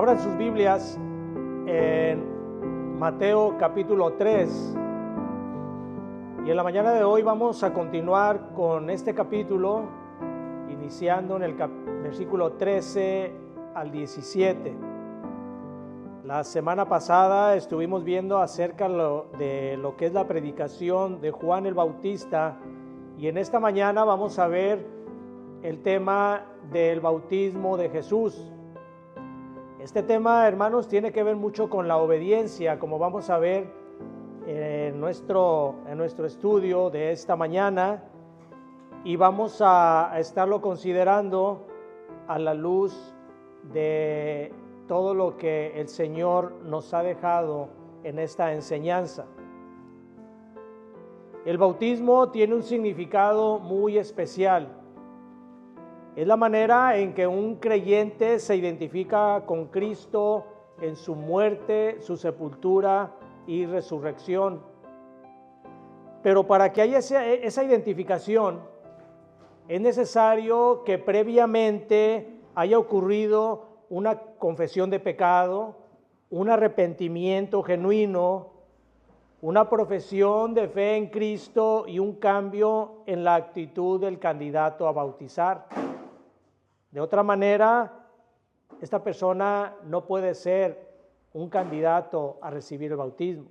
Abran sus Biblias en Mateo capítulo 3. Y en la mañana de hoy vamos a continuar con este capítulo, iniciando en el versículo 13 al 17. La semana pasada estuvimos viendo acerca de lo que es la predicación de Juan el Bautista, y en esta mañana vamos a ver el tema del bautismo de Jesús. Este tema, hermanos, tiene que ver mucho con la obediencia, como vamos a ver en nuestro estudio de esta mañana, y vamos a estarlo considerando a la luz de todo lo que el Señor nos ha dejado en esta enseñanza. El bautismo tiene un significado muy especial. Es la manera en que un creyente se identifica con Cristo en su muerte, su sepultura y resurrección. Pero para que haya esa identificación, es necesario que previamente haya ocurrido una confesión de pecado, un arrepentimiento genuino, una profesión de fe en Cristo y un cambio en la actitud del candidato a bautizar. De otra manera, esta persona no puede ser un candidato a recibir el bautismo.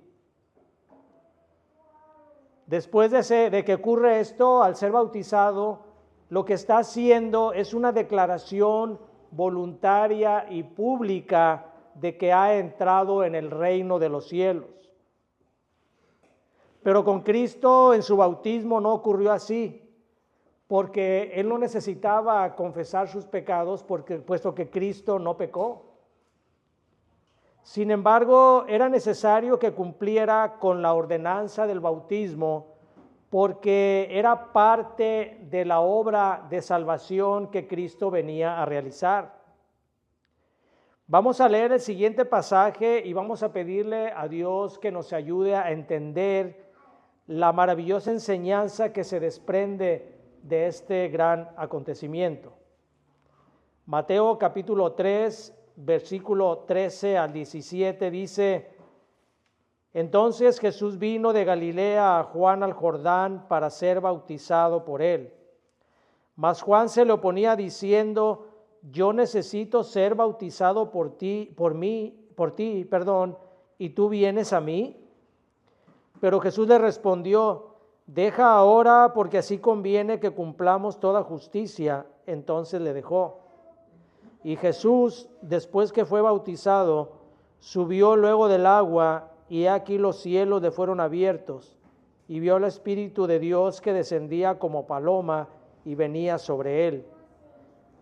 Después de que ocurre esto, al ser bautizado, lo que está haciendo es una declaración voluntaria y pública de que ha entrado en el reino de los cielos. Pero con Cristo en su bautismo no ocurrió así, porque Él no necesitaba confesar sus pecados puesto que Cristo no pecó. Sin embargo, era necesario que cumpliera con la ordenanza del bautismo, porque era parte de la obra de salvación que Cristo venía a realizar. Vamos a leer el siguiente pasaje y vamos a pedirle a Dios que nos ayude a entender la maravillosa enseñanza que se desprende de este gran acontecimiento. Mateo capítulo 3, versículo 13 al 17 dice: Entonces Jesús vino de Galilea a Juan al Jordán para ser bautizado por él. Mas Juan se le oponía diciendo: Yo necesito ser bautizado por ti, y tú vienes a mí. Pero Jesús le respondió: Deja ahora, porque así conviene que cumplamos toda justicia. Entonces le dejó. Y Jesús, después que fue bautizado, subió luego del agua, y aquí los cielos le fueron abiertos, y vio al Espíritu de Dios que descendía como paloma y venía sobre él.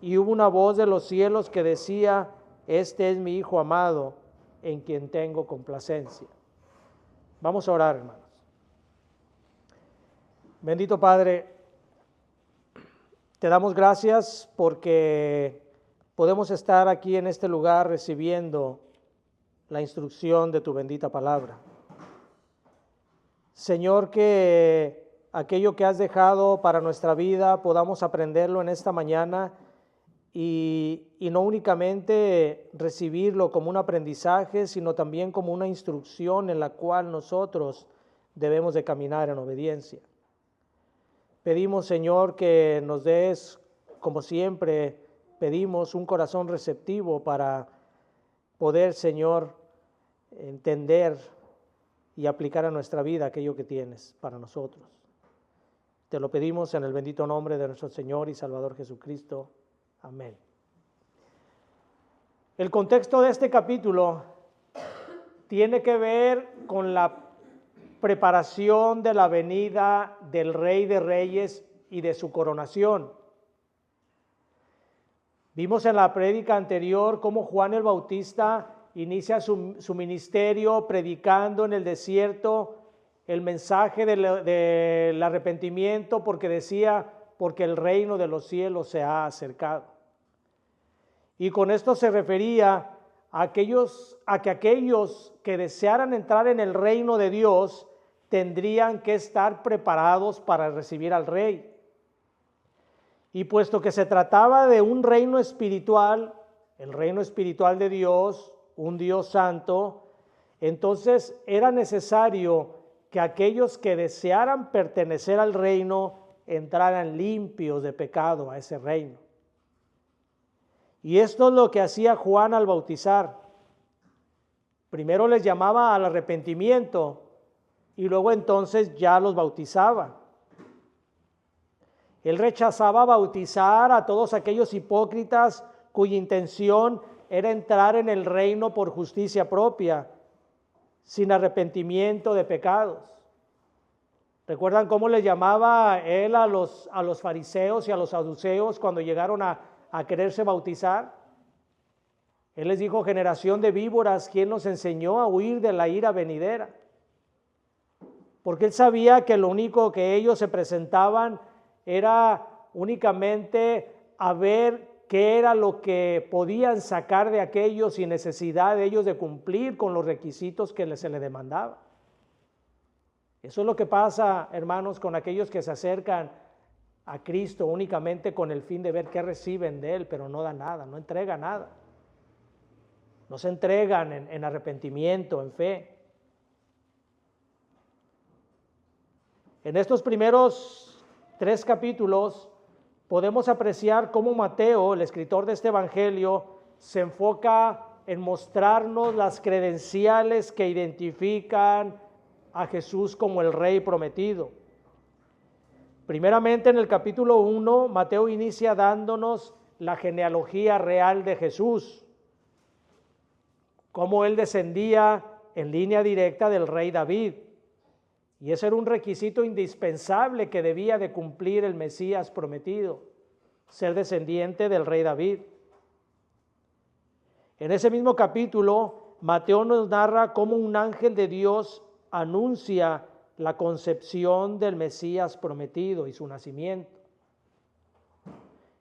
Y hubo una voz de los cielos que decía: Este es mi Hijo amado, en quien tengo complacencia. Vamos a orar, hermanos. Bendito Padre, te damos gracias porque podemos estar aquí en este lugar recibiendo la instrucción de tu bendita palabra. Señor, que aquello que has dejado para nuestra vida podamos aprenderlo en esta mañana y no únicamente recibirlo como un aprendizaje, sino también como una instrucción en la cual nosotros debemos de caminar en obediencia. Pedimos, Señor, que nos des, como siempre, pedimos un corazón receptivo para poder, Señor, entender y aplicar a nuestra vida aquello que tienes para nosotros. Te lo pedimos en el bendito nombre de nuestro Señor y Salvador Jesucristo. Amén. El contexto de este capítulo tiene que ver con la preparación de la venida del Rey de Reyes y de su coronación. Vimos en la prédica anterior cómo Juan el Bautista inicia su ministerio predicando en el desierto el mensaje del arrepentimiento, porque decía: porque el reino de los cielos se ha acercado. Y con esto se refería a que aquellos que desearan entrar en el reino de Dios tendrían que estar preparados para recibir al Rey. Y puesto que se trataba de un reino espiritual, el reino espiritual de Dios, un Dios santo, entonces era necesario que aquellos que desearan pertenecer al reino entraran limpios de pecado a ese reino. Y esto es lo que hacía Juan al bautizar. Primero les llamaba al arrepentimiento y luego entonces ya los bautizaba. Él rechazaba bautizar a todos aquellos hipócritas cuya intención era entrar en el reino por justicia propia, sin arrepentimiento de pecados. ¿Recuerdan cómo le llamaba él a los fariseos y a los saduceos cuando llegaron a quererse bautizar? Él les dijo: generación de víboras, ¿quién los enseñó a huir de la ira venidera? Porque él sabía que lo único que ellos se presentaban era únicamente a ver qué era lo que podían sacar de aquellos sin necesidad de ellos de cumplir con los requisitos que se les demandaba. Eso es lo que pasa, hermanos, con aquellos que se acercan a Cristo únicamente con el fin de ver qué reciben de Él, pero no da nada, no entrega nada. No se entregan en arrepentimiento, en fe. En estos primeros 3 capítulos podemos apreciar cómo Mateo, el escritor de este evangelio, se enfoca en mostrarnos las credenciales que identifican a Jesús como el Rey prometido. Primeramente, en el capítulo 1, Mateo inicia dándonos la genealogía real de Jesús, cómo él descendía en línea directa del rey David. Y ese era un requisito indispensable que debía de cumplir el Mesías prometido, ser descendiente del rey David. En ese mismo capítulo, Mateo nos narra cómo un ángel de Dios anuncia la concepción del Mesías prometido y su nacimiento.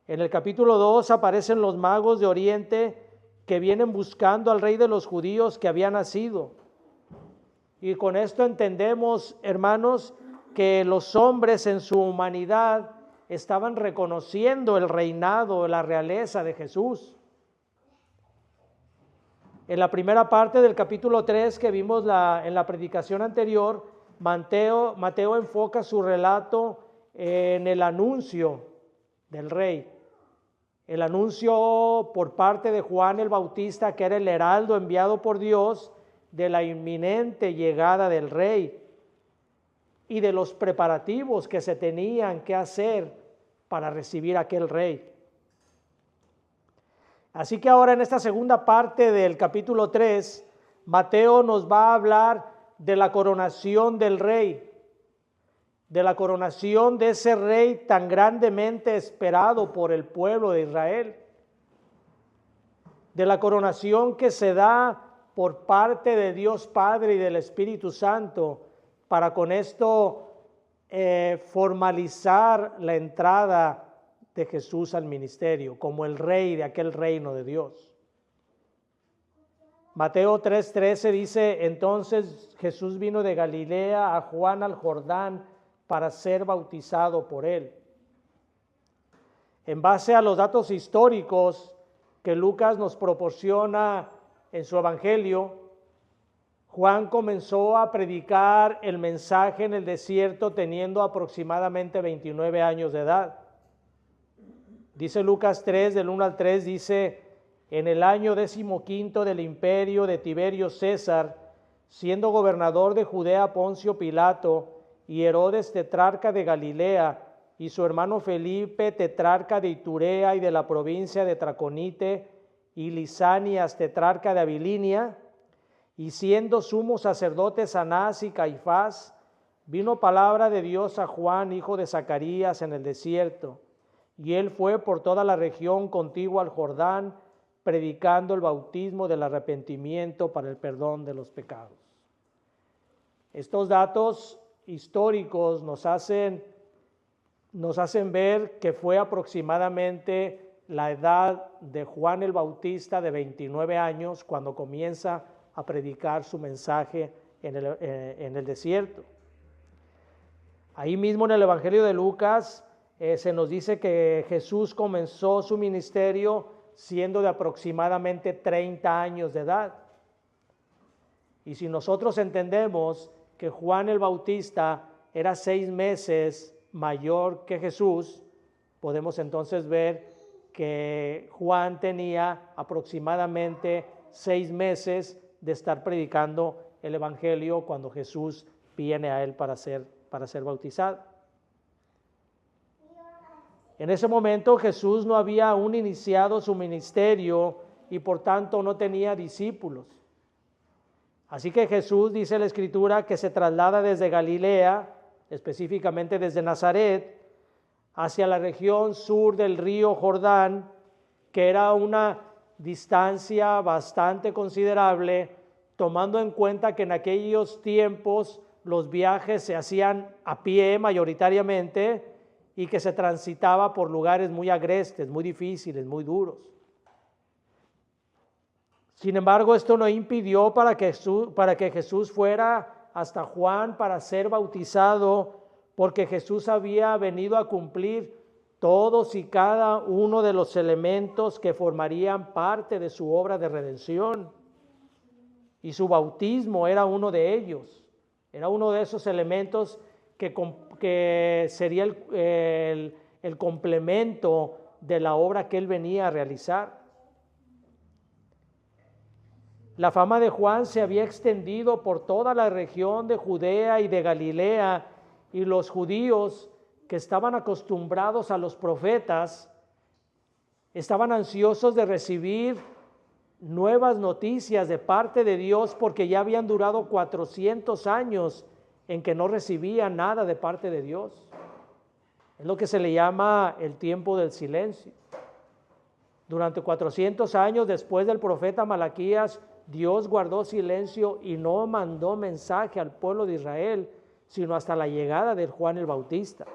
En el capítulo 2 aparecen los magos de Oriente que vienen buscando al rey de los judíos que había nacido. Y con esto entendemos, hermanos, que los hombres en su humanidad estaban reconociendo el reinado, la realeza de Jesús. En la primera parte del capítulo 3 que vimos en la predicación anterior, Mateo enfoca su relato en el anuncio del rey. El anuncio por parte de Juan el Bautista, que era el heraldo enviado por Dios, de la inminente llegada del rey y de los preparativos que se tenían que hacer para recibir a aquel rey. Así que ahora en esta segunda parte del capítulo 3, Mateo nos va a hablar de la coronación del rey, de la coronación de ese rey tan grandemente esperado por el pueblo de Israel, de la coronación que se da por parte de Dios Padre y del Espíritu Santo, para con esto formalizar la entrada de Jesús al ministerio como el rey de aquel reino de Dios. Mateo 3:13 dice: entonces Jesús vino de Galilea a Juan al Jordán para ser bautizado por él. En base a los datos históricos que Lucas nos proporciona en su evangelio, Juan comenzó a predicar el mensaje en el desierto teniendo aproximadamente 29 años de edad. Dice Lucas 3, del 1 al 3, dice: en el año 15 del imperio de Tiberio César, siendo gobernador de Judea Poncio Pilato, y Herodes tetrarca de Galilea, y su hermano Felipe tetrarca de Iturea y de la provincia de Traconite, y Lisanias tetrarca de Abilinia, y siendo sumos sacerdotes Anás y Caifás, vino palabra de Dios a Juan, hijo de Zacarías, en el desierto, y él fue por toda la región contigua al Jordán, predicando el bautismo del arrepentimiento para el perdón de los pecados. Estos datos históricos nos hacen ver que fue aproximadamente la edad de Juan el Bautista de 29 años cuando comienza a predicar su mensaje en el desierto. Ahí mismo en el Evangelio de Lucas se nos dice que Jesús comenzó su ministerio siendo de aproximadamente 30 años de edad. Y si nosotros entendemos que Juan el Bautista era 6 meses mayor que Jesús, podemos entonces ver que Juan tenía aproximadamente 6 meses de estar predicando el Evangelio cuando Jesús viene a él para ser bautizado. En ese momento Jesús no había aún iniciado su ministerio y por tanto no tenía discípulos. Así que Jesús, dice la Escritura, que se traslada desde Galilea, específicamente desde Nazaret, hacia la región sur del río Jordán, que era una distancia bastante considerable, tomando en cuenta que en aquellos tiempos los viajes se hacían a pie mayoritariamente y que se transitaba por lugares muy agrestes, muy difíciles, muy duros. Sin embargo, esto no impidió para que Jesús fuera hasta Juan para ser bautizado, porque Jesús había venido a cumplir todos y cada uno de los elementos que formarían parte de su obra de redención. Y su bautismo era uno de ellos, era uno de esos elementos que sería el complemento de la obra que él venía a realizar. La fama de Juan se había extendido por toda la región de Judea y de Galilea, y los judíos que estaban acostumbrados a los profetas estaban ansiosos de recibir nuevas noticias de parte de Dios, porque ya habían durado 400 años en que no recibían nada de parte de Dios. Es lo que se le llama el tiempo del silencio. Durante 400 años después del profeta Malaquías, Dios guardó silencio y no mandó mensaje al pueblo de Israel, sino hasta la llegada de Juan el Bautista.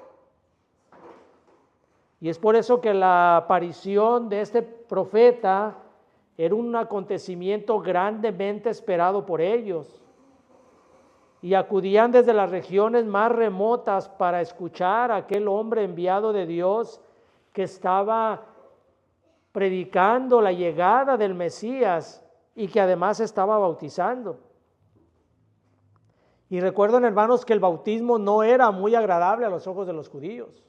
Y es por eso que la aparición de este profeta era un acontecimiento grandemente esperado por ellos. Y acudían desde las regiones más remotas para escuchar a aquel hombre enviado de Dios que estaba predicando la llegada del Mesías y que además estaba bautizando. Y recuerden, hermanos, que el bautismo no era muy agradable a los ojos de los judíos.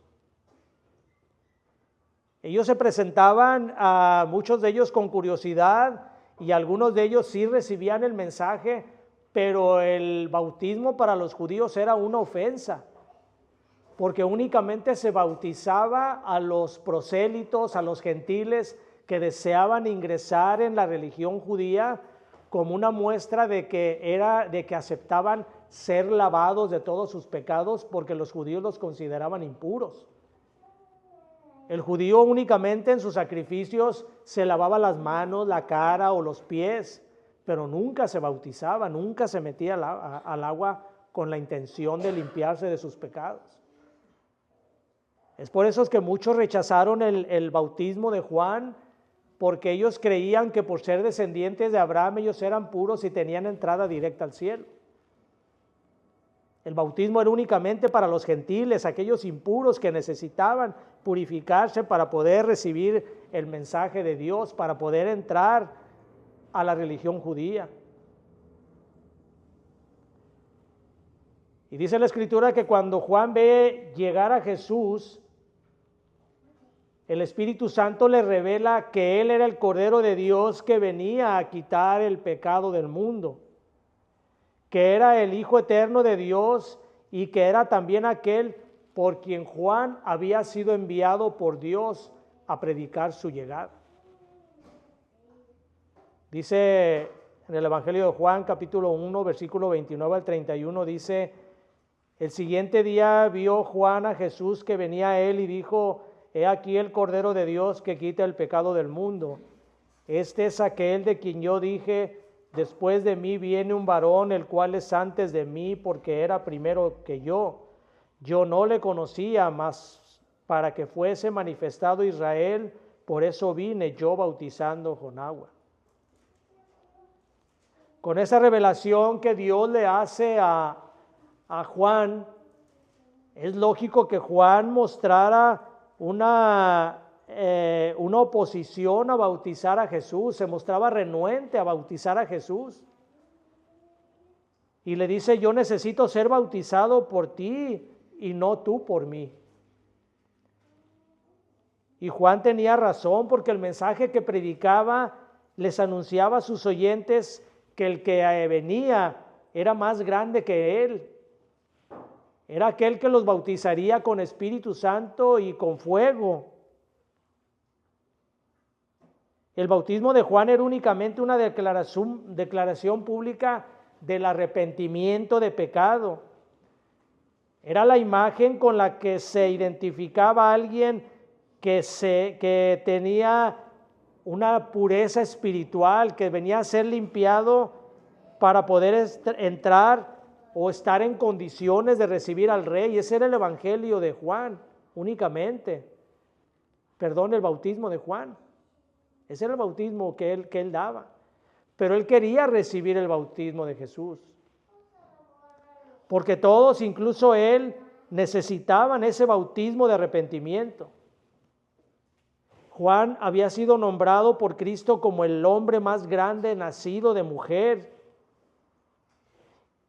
Ellos se presentaban, a muchos de ellos con curiosidad, y algunos de ellos sí recibían el mensaje, pero el bautismo para los judíos era una ofensa, porque únicamente se bautizaba a los prosélitos, a los gentiles que deseaban ingresar en la religión judía, como una muestra de que aceptaban ser lavados de todos sus pecados, porque los judíos los consideraban impuros. El judío únicamente en sus sacrificios se lavaba las manos, la cara o los pies, pero nunca se bautizaba, nunca se metía al agua con la intención de limpiarse de sus pecados. Es por eso que muchos rechazaron el bautismo de Juan, porque ellos creían que por ser descendientes de Abraham ellos eran puros y tenían entrada directa al cielo. El bautismo era únicamente para los gentiles, aquellos impuros que necesitaban purificarse para poder recibir el mensaje de Dios, para poder entrar a la religión judía. Y dice la Escritura que cuando Juan ve llegar a Jesús, el Espíritu Santo le revela que Él era el Cordero de Dios que venía a quitar el pecado del mundo, que era el Hijo eterno de Dios y que era también aquel por quien Juan había sido enviado por Dios a predicar su llegada. Dice en el Evangelio de Juan, capítulo 1, versículo 29 al 31, dice: el siguiente día vio Juan a Jesús que venía a él y dijo: he aquí el Cordero de Dios que quita el pecado del mundo. Este es aquel de quien yo dije: después de mí viene un varón, el cual es antes de mí, porque era primero que yo. Yo no le conocía, mas para que fuese manifestado Israel, por eso vine yo bautizando con agua. Con esa revelación que Dios le hace a Juan, es lógico que Juan mostrara una una oposición a bautizar a Jesús, se mostraba renuente a bautizar a Jesús. Y le dice, yo necesito ser bautizado por ti y no tú por mí. Y Juan tenía razón, porque el mensaje que predicaba les anunciaba a sus oyentes que el que venía era más grande que él. Era aquel que los bautizaría con Espíritu Santo y con fuego. El bautismo de Juan era únicamente una declaración pública del arrepentimiento de pecado. Era la imagen con la que se identificaba a alguien que tenía una pureza espiritual, que venía a ser limpiado para poder entrar o estar en condiciones de recibir al Rey. Ese era el evangelio de Juan, únicamente. Perdón, el bautismo de Juan. Ese era el bautismo que él daba. Pero él quería recibir el bautismo de Jesús. Porque todos, incluso él, necesitaban ese bautismo de arrepentimiento. Juan había sido nombrado por Cristo como el hombre más grande nacido de mujer.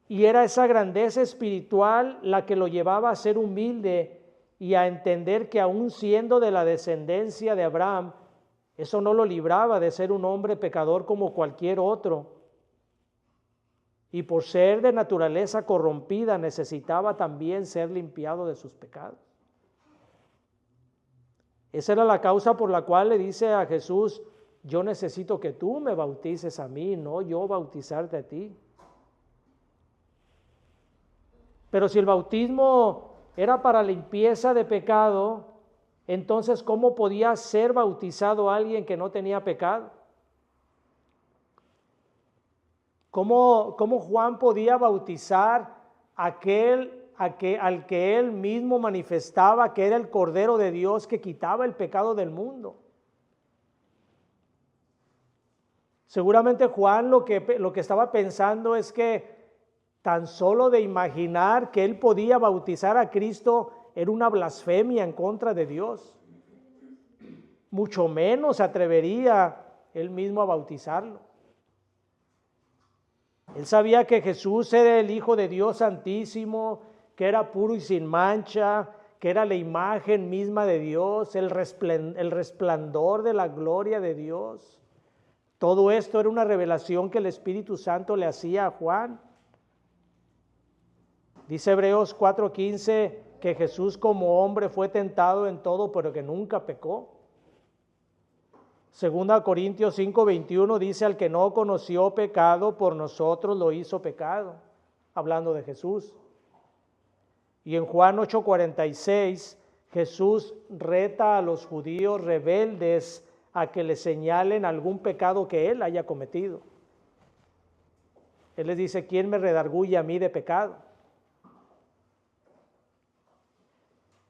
Y era esa grandeza espiritual la que lo llevaba a ser humilde y a entender que aún siendo de la descendencia de Abraham, eso no lo libraba de ser un hombre pecador como cualquier otro. Y por ser de naturaleza corrompida, necesitaba también ser limpiado de sus pecados. Esa era la causa por la cual le dice a Jesús, yo necesito que tú me bautices a mí, no yo bautizarte a ti. Pero si el bautismo era para limpieza de pecado, entonces ¿cómo podía ser bautizado alguien que no tenía pecado? ¿Cómo Juan podía bautizar al que él mismo manifestaba que era el Cordero de Dios que quitaba el pecado del mundo? Seguramente Juan lo que estaba pensando es que tan solo de imaginar que él podía bautizar a Cristo era una blasfemia en contra de Dios. Mucho menos se atrevería él mismo a bautizarlo. Él sabía que Jesús era el Hijo de Dios Santísimo, que era puro y sin mancha, que era la imagen misma de Dios, el resplandor de la gloria de Dios. Todo esto era una revelación que el Espíritu Santo le hacía a Juan. Dice Hebreos 4:15 que Jesús como hombre fue tentado en todo, pero que nunca pecó. Segunda Corintios 5:21 dice, al que no conoció pecado, por nosotros lo hizo pecado, hablando de Jesús. Y en Juan 8:46, Jesús reta a los judíos rebeldes a que le señalen algún pecado que él haya cometido. Él les dice, ¿quién me redarguye a mí de pecado?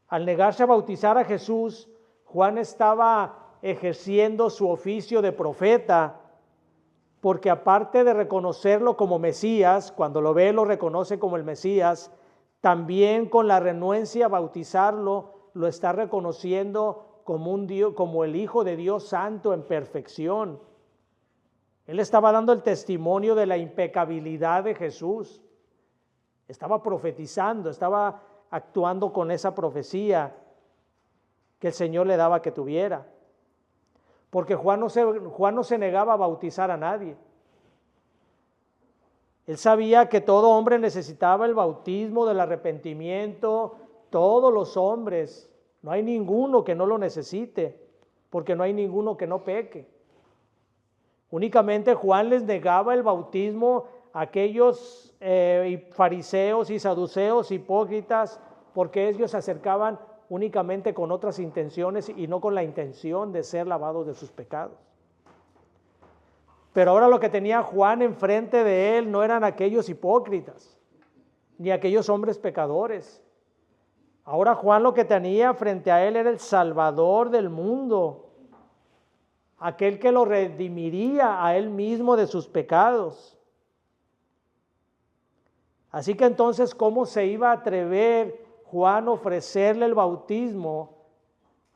Al negarse a bautizar a Jesús, Juan estaba ejerciendo su oficio de profeta, porque aparte de reconocerlo como Mesías, cuando lo ve lo reconoce como el Mesías, también con la renuencia a bautizarlo, lo está reconociendo como un Dios, como el Hijo de Dios Santo en perfección. Él estaba dando el testimonio de la impecabilidad de Jesús. Estaba profetizando, estaba actuando con esa profecía que el Señor le daba que tuviera. Porque Juan no se negaba a bautizar a nadie. Él sabía que todo hombre necesitaba el bautismo del arrepentimiento, todos los hombres. No hay ninguno que no lo necesite, porque no hay ninguno que no peque. Únicamente Juan les negaba el bautismo a aquellos fariseos y saduceos hipócritas, porque ellos se acercaban únicamente con otras intenciones y no con la intención de ser lavados de sus pecados. Pero ahora lo que tenía Juan enfrente de él no eran aquellos hipócritas, ni aquellos hombres pecadores. Ahora Juan lo que tenía frente a él era el Salvador del mundo, aquel que lo redimiría a él mismo de sus pecados. Así que entonces, ¿cómo se iba a atrever Juan a ofrecerle el bautismo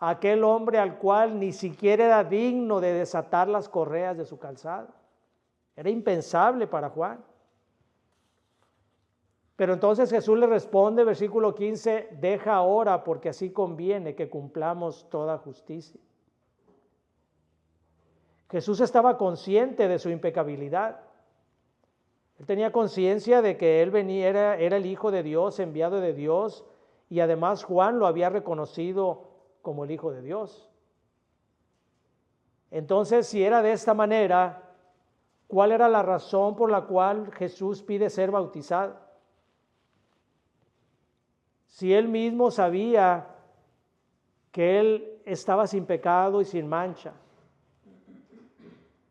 aquel hombre al cual ni siquiera era digno de desatar las correas de su calzado. Era impensable para Juan. Pero entonces Jesús le responde, versículo 15, deja ahora porque así conviene que cumplamos toda justicia. Jesús estaba consciente de su impecabilidad. Él tenía conciencia de que él era el Hijo de Dios, enviado de Dios, y además Juan lo había reconocido como el Hijo de Dios. Entonces, si era de esta manera, ¿cuál era la razón por la cual Jesús pide ser bautizado? Si él mismo sabía que él estaba sin pecado y sin mancha,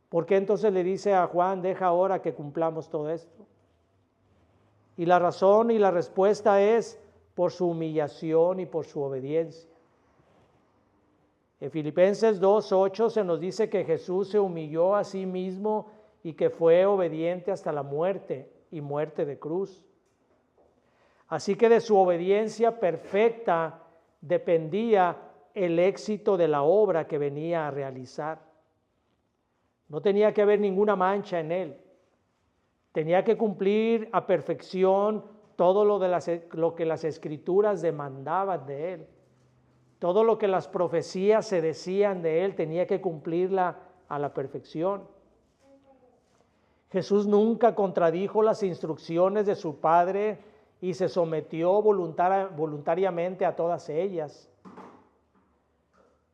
¿por qué entonces le dice a Juan, deja ahora que cumplamos todo esto? Y la razón y la respuesta es por su humillación y por su obediencia. En Filipenses 2:8 se nos dice que Jesús se humilló a sí mismo y que fue obediente hasta la muerte y muerte de cruz. Así que de su obediencia perfecta dependía el éxito de la obra que venía a realizar. No tenía que haber ninguna mancha en él. Tenía que cumplir a perfección todo lo que las Escrituras demandaban de él. Todo lo que las profecías se decían de él, tenía que cumplirla a la perfección. Jesús nunca contradijo las instrucciones de su Padre y se sometió voluntariamente a todas ellas.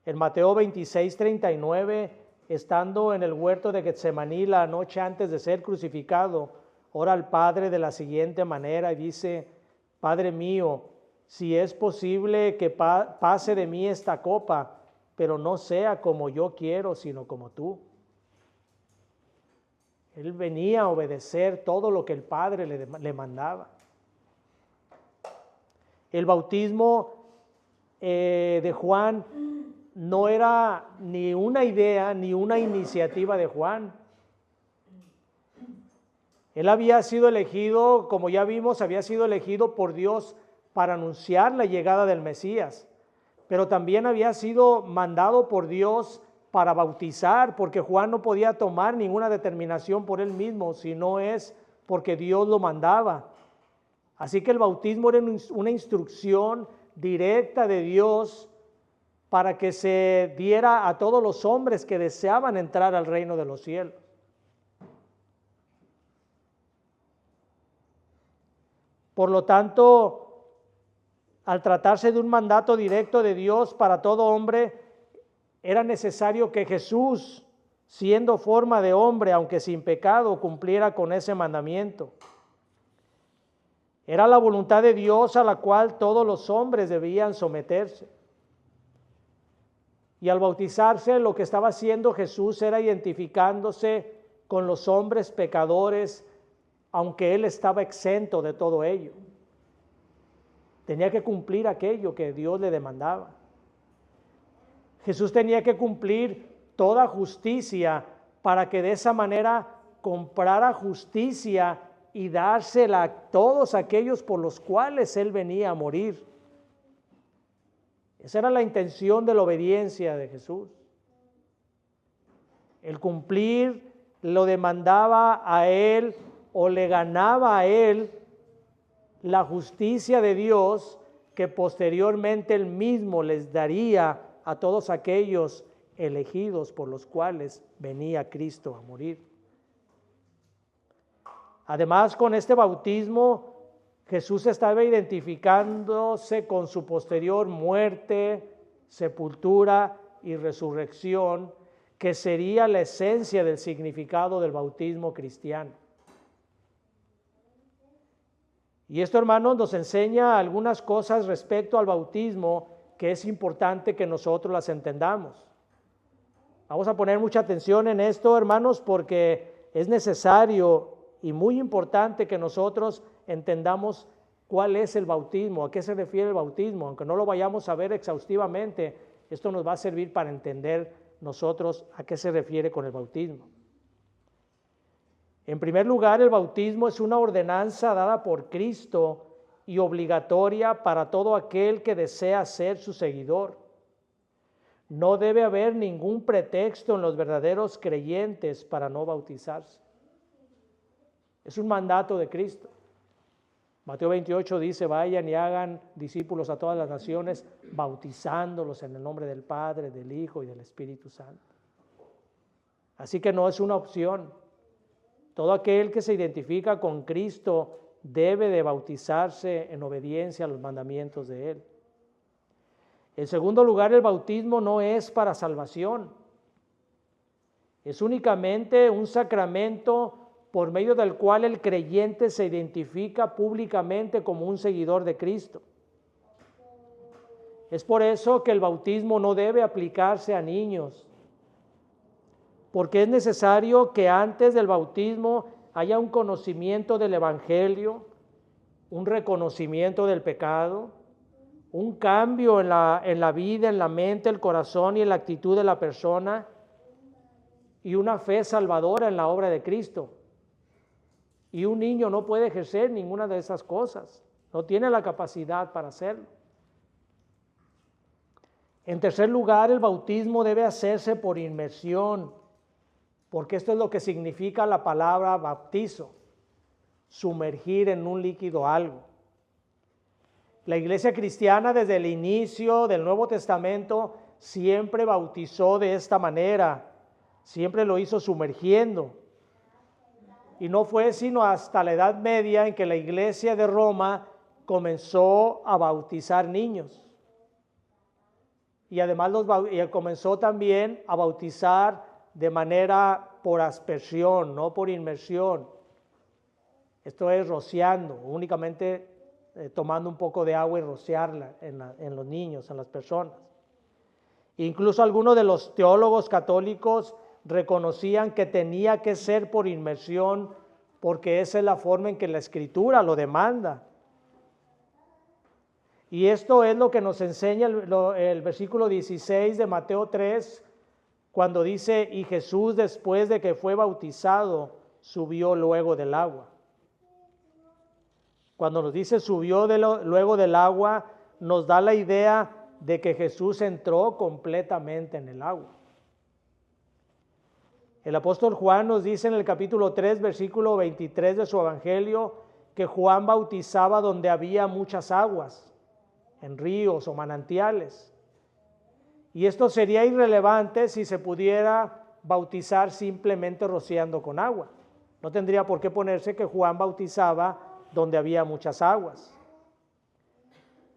En Mateo 26:39, estando en el huerto de Getsemaní la noche antes de ser crucificado, ora al Padre de la siguiente manera y dice, Padre mío, si es posible que pase de mí esta copa, pero no sea como yo quiero, sino como tú. Él venía a obedecer todo lo que el Padre le mandaba. El bautismo de Juan no era ni una idea ni una iniciativa de Juan. Él había sido elegido, como ya vimos, había sido elegido por Dios para anunciar la llegada del Mesías, pero también había sido mandado por Dios para bautizar, porque Juan no podía tomar ninguna determinación por él mismo, si no es porque Dios lo mandaba. Así que el bautismo era una instrucción directa de Dios para que se diera a todos los hombres que deseaban entrar al reino de los cielos. Por lo tanto, al tratarse de un mandato directo de Dios para todo hombre, era necesario que Jesús, siendo forma de hombre, aunque sin pecado, cumpliera con ese mandamiento. Era la voluntad de Dios a la cual todos los hombres debían someterse. Y al bautizarse, lo que estaba haciendo Jesús era identificándose con los hombres pecadores, aunque él estaba exento de todo ello. Tenía que cumplir aquello que Dios le demandaba. Jesús tenía que cumplir toda justicia para que de esa manera comprara justicia y dársela a todos aquellos por los cuales él venía a morir. Esa era la intención de la obediencia de Jesús. El cumplir lo demandaba a él o le ganaba a él la justicia de Dios que posteriormente él mismo les daría a todos aquellos elegidos por los cuales venía Cristo a morir. Además, con este bautismo, Jesús estaba identificándose con su posterior muerte, sepultura y resurrección, que sería la esencia del significado del bautismo cristiano. Y esto, hermanos, nos enseña algunas cosas respecto al bautismo que es importante que nosotros las entendamos. Vamos a poner mucha atención en esto, hermanos, porque es necesario y muy importante que nosotros entendamos cuál es el bautismo, a qué se refiere el bautismo. Aunque no lo vayamos a ver exhaustivamente, esto nos va a servir para entender nosotros a qué se refiere con el bautismo. En primer lugar, el bautismo es una ordenanza dada por Cristo y obligatoria para todo aquel que desea ser su seguidor. No debe haber ningún pretexto en los verdaderos creyentes para no bautizarse. Es un mandato de Cristo. Mateo 28 dice, vayan y hagan discípulos a todas las naciones, bautizándolos en el nombre del Padre, del Hijo y del Espíritu Santo. Así que no es una opción. Todo aquel que se identifica con Cristo debe de bautizarse en obediencia a los mandamientos de Él. En segundo lugar, el bautismo no es para salvación. Es únicamente un sacramento por medio del cual el creyente se identifica públicamente como un seguidor de Cristo. Es por eso que el bautismo no debe aplicarse a niños, porque es necesario que antes del bautismo haya un conocimiento del Evangelio, un reconocimiento del pecado, un cambio en la vida, en la mente, el corazón y en la actitud de la persona, y una fe salvadora en la obra de Cristo. Y un niño no puede ejercer ninguna de esas cosas, no tiene la capacidad para hacerlo. En tercer lugar, el bautismo debe hacerse por inmersión, porque esto es lo que significa la palabra bautizo, sumergir en un líquido algo. La iglesia cristiana desde el inicio del Nuevo Testamento siempre bautizó de esta manera, siempre lo hizo sumergiendo. Y no fue sino hasta la Edad Media en que la iglesia de Roma comenzó a bautizar niños. Y además comenzó también a bautizar de manera por aspersión, no por inmersión. Esto es rociando, únicamente tomando un poco de agua y rociarla en los niños, en las personas. Incluso algunos de los teólogos católicos reconocían que tenía que ser por inmersión porque esa es la forma en que la Escritura lo demanda. Y esto es lo que nos enseña el versículo 16 de Mateo 3, cuando dice, y Jesús después de que fue bautizado, subió luego del agua. Cuando nos dice subió luego del agua, nos da la idea de que Jesús entró completamente en el agua. El apóstol Juan nos dice en el capítulo 3, versículo 23 de su evangelio, que Juan bautizaba donde había muchas aguas, en ríos o manantiales. Y esto sería irrelevante si se pudiera bautizar simplemente rociando con agua. No tendría por qué ponerse que Juan bautizaba donde había muchas aguas.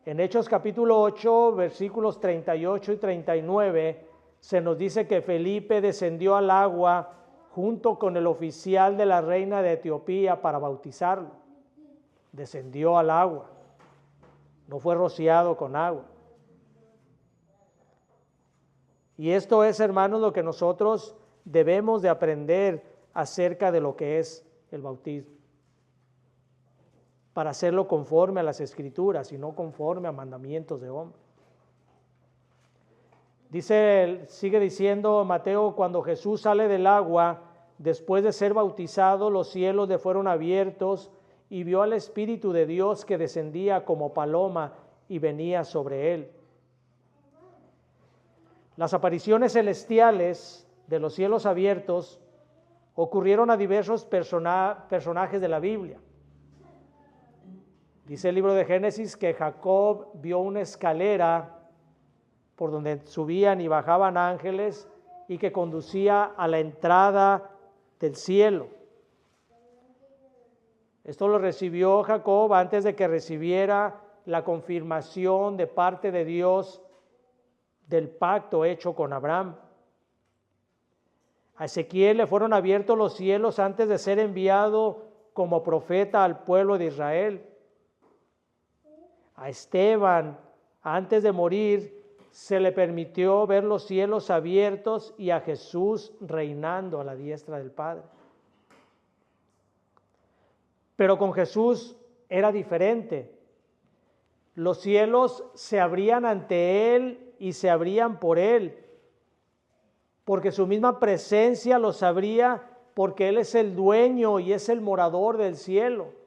En Hechos capítulo 8, versículos 38 y 39, se nos dice que Felipe descendió al agua junto con el oficial de la reina de Etiopía para bautizarlo. Descendió al agua, no fue rociado con agua. Y esto es, hermanos, lo que nosotros debemos de aprender acerca de lo que es el bautismo, para hacerlo conforme a las Escrituras y no conforme a mandamientos de hombre. Sigue diciendo Mateo, cuando Jesús sale del agua, después de ser bautizado, los cielos le fueron abiertos y vio al Espíritu de Dios que descendía como paloma y venía sobre él. Las apariciones celestiales de los cielos abiertos ocurrieron a diversos personajes de la Biblia. Dice el libro de Génesis que Jacob vio una escalera por donde subían y bajaban ángeles y que conducía a la entrada del cielo. Esto lo recibió Jacob antes de que recibiera la confirmación de parte de Dios del pacto hecho con Abraham. A Ezequiel le fueron abiertos los cielos antes de ser enviado como profeta al pueblo de Israel. A Esteban, antes de morir, se le permitió ver los cielos abiertos y a Jesús reinando a la diestra del Padre. Pero con Jesús era diferente. Los cielos se abrían ante Él y se abrían por Él, porque su misma presencia los abría, porque Él es el dueño y es el morador del cielo.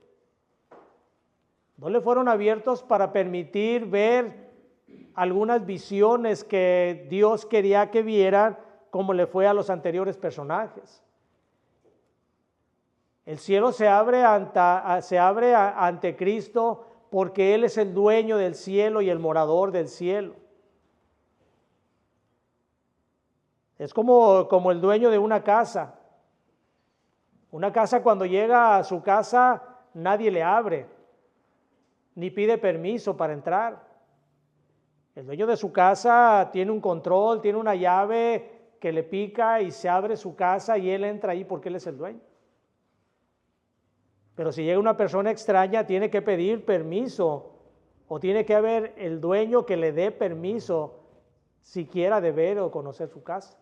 No le fueron abiertos para permitir ver algunas visiones que Dios quería que vieran, como le fue a los anteriores personajes. El cielo se abre ante Cristo porque Él es el dueño del cielo y el morador del cielo. Es como el dueño de una casa. Una casa, cuando llega a su casa, nadie le abre, ni pide permiso para entrar. El dueño de su casa tiene un control, tiene una llave que le pica y se abre su casa y él entra ahí porque él es el dueño. Pero si llega una persona extraña, tiene que pedir permiso o tiene que haber el dueño que le dé permiso siquiera de ver o conocer su casa.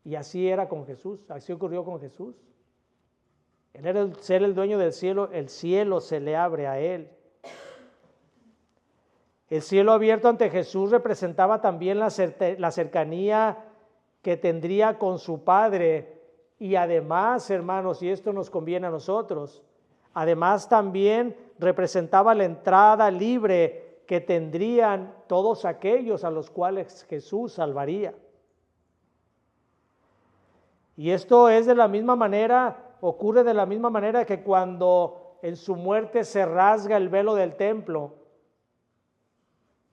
Y así era con Jesús, así ocurrió con Jesús. Él era ser el dueño del cielo, el cielo se le abre a él. El cielo abierto ante Jesús representaba también la cercanía que tendría con su Padre. Y además, hermanos, y esto nos conviene a nosotros, además también representaba la entrada libre que tendrían todos aquellos a los cuales Jesús salvaría. Y esto es de la misma manera, ocurre de la misma manera que cuando en su muerte se rasga el velo del templo.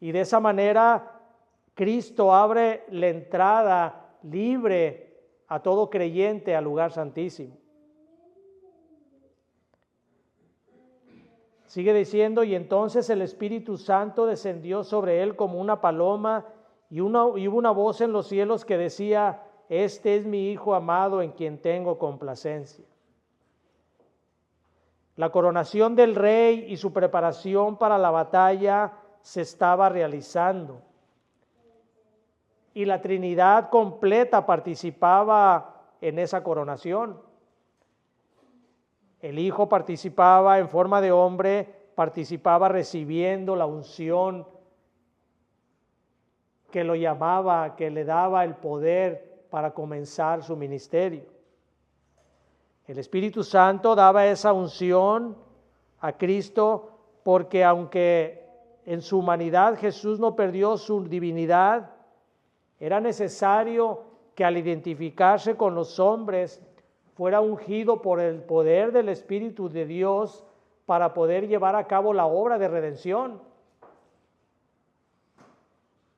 Y de esa manera Cristo abre la entrada libre a todo creyente al lugar santísimo. Sigue diciendo, y entonces el Espíritu Santo descendió sobre él como una paloma, y hubo una voz en los cielos que decía: este es mi Hijo amado en quien tengo complacencia. La coronación del rey y su preparación para la batalla se estaba realizando. Y la Trinidad completa participaba en esa coronación. El Hijo participaba en forma de hombre, participaba recibiendo la unción que lo llamaba, que le daba el poder para comenzar su ministerio. El Espíritu Santo daba esa unción a Cristo porque aunque en su humanidad Jesús no perdió su divinidad, era necesario que al identificarse con los hombres fuera ungido por el poder del Espíritu de Dios para poder llevar a cabo la obra de redención.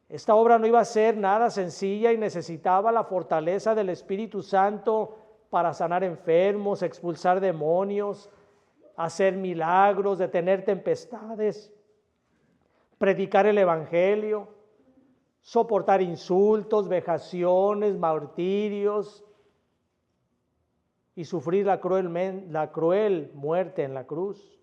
Esta obra no iba a ser nada sencilla y necesitaba la fortaleza del Espíritu Santo para sanar enfermos, expulsar demonios, hacer milagros, detener tempestades, predicar el Evangelio, soportar insultos, vejaciones, martirios y sufrir la cruel muerte en la cruz.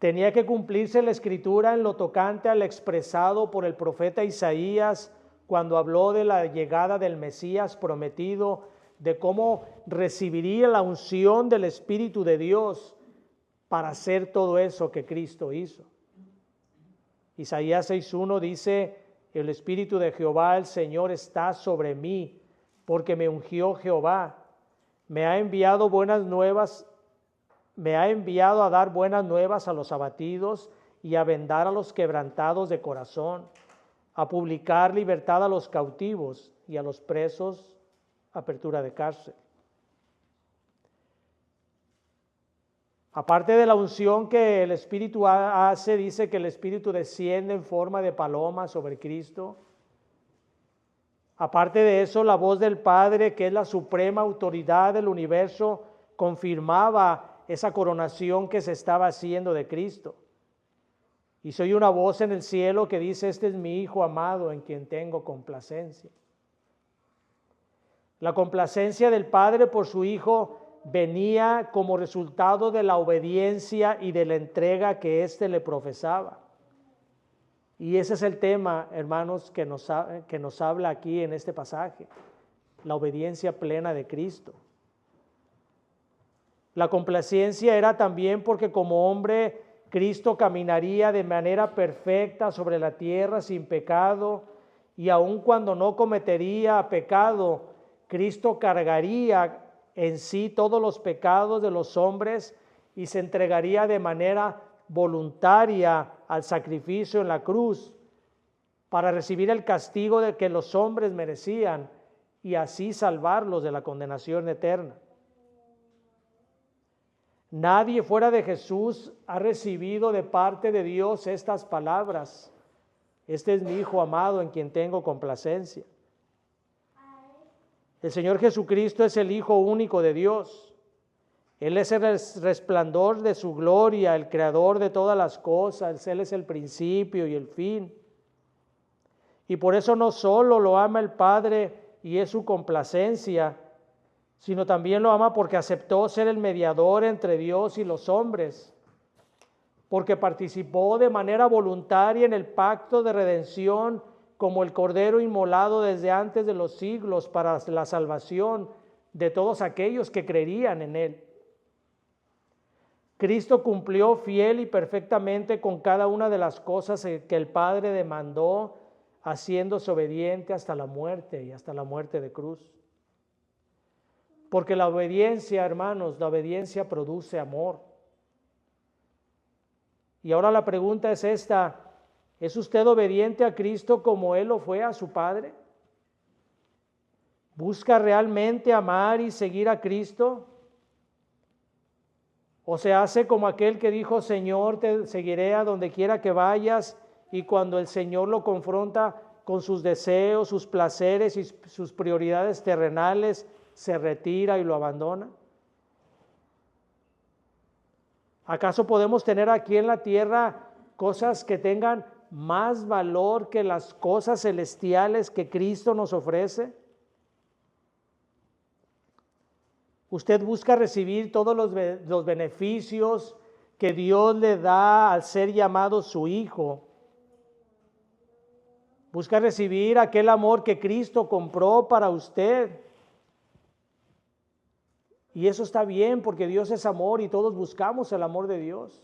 Tenía que cumplirse la Escritura en lo tocante al expresado por el profeta Isaías cuando habló de la llegada del Mesías prometido, de cómo recibiría la unción del Espíritu de Dios para hacer todo eso que Cristo hizo. Isaías 6:1 dice: el Espíritu de Jehová el Señor está sobre mí, porque me ungió Jehová, me ha enviado a dar buenas nuevas a los abatidos y a vendar a los quebrantados de corazón, a publicar libertad a los cautivos y a los presos apertura de cárcel. Aparte de la unción que el Espíritu hace, dice que el Espíritu desciende en forma de paloma sobre Cristo. Aparte de eso, la voz del Padre, que es la suprema autoridad del universo, confirmaba esa coronación que se estaba haciendo de Cristo. Y se oye una voz en el cielo que dice: este es mi Hijo amado en quien tengo complacencia. La complacencia del Padre por su Hijo venía como resultado de la obediencia y de la entrega que éste le profesaba. Y ese es el tema, hermanos, que nos habla aquí en este pasaje: la obediencia plena de Cristo. La complacencia era también porque como hombre Cristo caminaría de manera perfecta sobre la tierra sin pecado, y aun cuando no cometería pecado, Cristo cargaría en sí todos los pecados de los hombres y se entregaría de manera voluntaria al sacrificio en la cruz para recibir el castigo de que los hombres merecían y así salvarlos de la condenación eterna. Nadie fuera de Jesús ha recibido de parte de Dios estas palabras: este es mi Hijo amado en quien tengo complacencia. El Señor Jesucristo es el Hijo único de Dios. Él es el resplandor de su gloria, el creador de todas las cosas. Él es el principio y el fin. Y por eso no solo lo ama el Padre y es su complacencia, sino también lo ama porque aceptó ser el mediador entre Dios y los hombres, porque participó de manera voluntaria en el pacto de redención como el Cordero inmolado desde antes de los siglos para la salvación de todos aquellos que creerían en Él. Cristo cumplió fiel y perfectamente con cada una de las cosas que el Padre demandó, haciéndose obediente hasta la muerte y hasta la muerte de cruz. Porque la obediencia, hermanos, la obediencia produce amor. Y ahora la pregunta es esta: ¿es usted obediente a Cristo como Él lo fue a su Padre? ¿Busca realmente amar y seguir a Cristo? ¿O se hace como aquel que dijo: Señor, te seguiré a donde quiera que vayas, y cuando el Señor lo confronta con sus deseos, sus placeres y sus prioridades terrenales, se retira y lo abandona? ¿Acaso podemos tener aquí en la tierra cosas que tengan más valor que las cosas celestiales que Cristo nos ofrece? Usted busca recibir todos los beneficios que Dios le da al ser llamado su hijo. Busca recibir aquel amor que Cristo compró para usted. Y eso está bien, porque Dios es amor y todos buscamos el amor de Dios.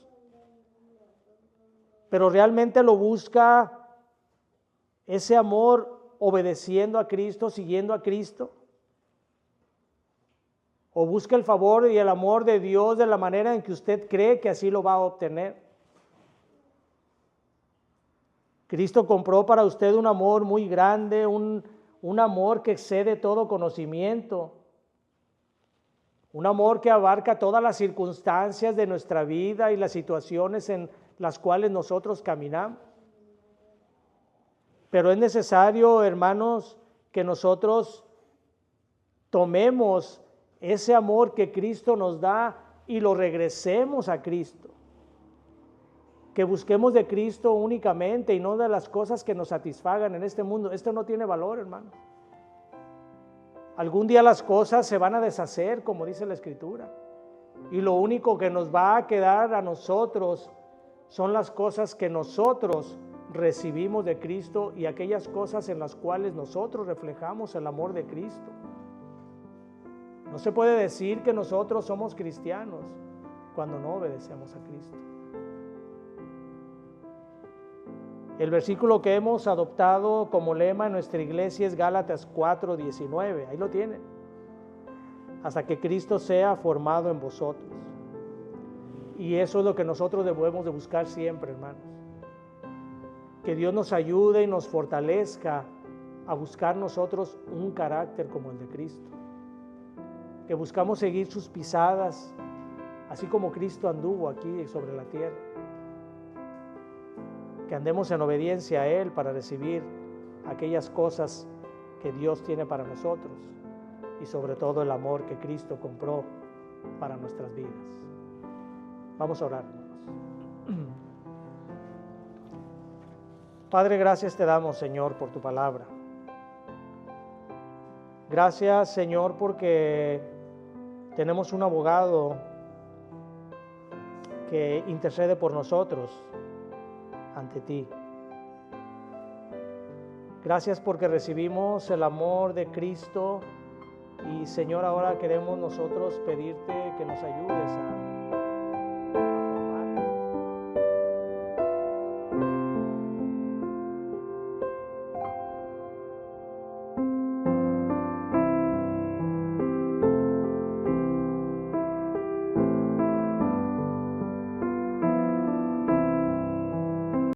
Pero realmente lo busca ese amor obedeciendo a Cristo, siguiendo a Cristo. O busca el favor y el amor de Dios de la manera en que usted cree que así lo va a obtener. Cristo compró para usted un amor muy grande, un amor que excede todo conocimiento. Un amor que abarca todas las circunstancias de nuestra vida y las situaciones en las cuales nosotros caminamos. Pero es necesario, hermanos, que nosotros tomemos ese amor que Cristo nos da y lo regresemos a Cristo. Que busquemos de Cristo únicamente y no de las cosas que nos satisfagan en este mundo. Esto no tiene valor, hermano. Algún día las cosas se van a deshacer, como dice la Escritura. Y lo único que nos va a quedar a nosotros son las cosas que nosotros recibimos de Cristo y aquellas cosas en las cuales nosotros reflejamos el amor de Cristo. No se puede decir que nosotros somos cristianos cuando no obedecemos a Cristo. El versículo que hemos adoptado como lema en nuestra iglesia es Gálatas 4:19. Ahí lo tienen. Hasta que Cristo sea formado en vosotros. Y eso es lo que nosotros debemos de buscar siempre, hermanos. Que Dios nos ayude y nos fortalezca a buscar nosotros un carácter como el de Cristo. Que buscamos seguir sus pisadas, así como Cristo anduvo aquí sobre la tierra. Que andemos en obediencia a Él para recibir aquellas cosas que Dios tiene para nosotros y sobre todo el amor que Cristo compró para nuestras vidas. Vamos a orar, hermanos. Padre, gracias te damos, Señor, por tu palabra. Gracias, Señor, porque tenemos un abogado que intercede por nosotros ante ti. Gracias porque recibimos el amor de Cristo y, Señor, ahora queremos nosotros pedirte que nos ayudes a